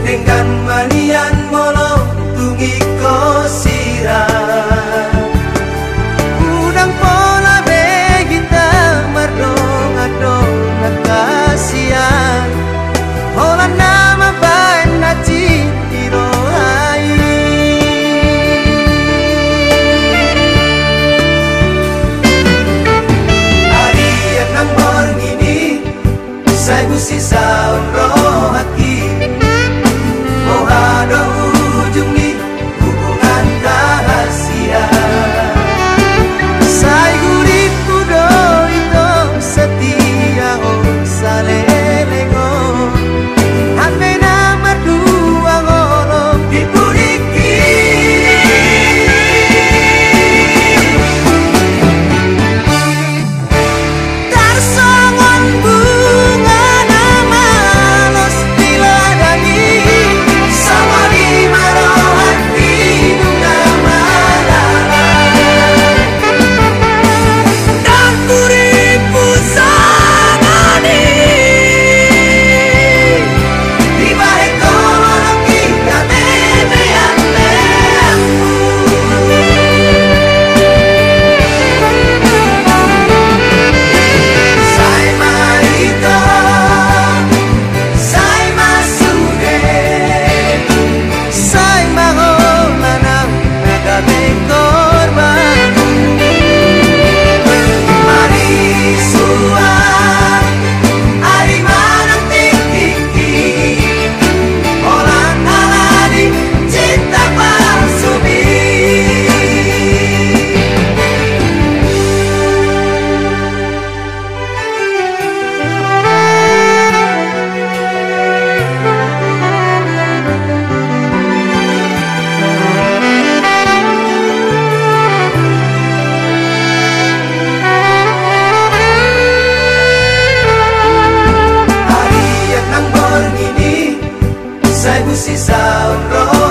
dengan manian molong tungi kosiran udang pola begita mardong adong nakasian holan nama baen naci irohai hari yang nambor ngini saya gusi saun rohaki mau ada ujung nih hubungan rahasia saya guriku do itu setia oh salelengo hape nama dua ngolong dipuriki tarsongon bunga nama los diladani sama di marohan hidupnya malam dan kuripu sanani di balik kolong kita bebean saya marito saya masude saya maholanang nagabe korban mari suang ari manang tiki orang alani cinta palsubi hari yang nang borngini saya gusi saun roh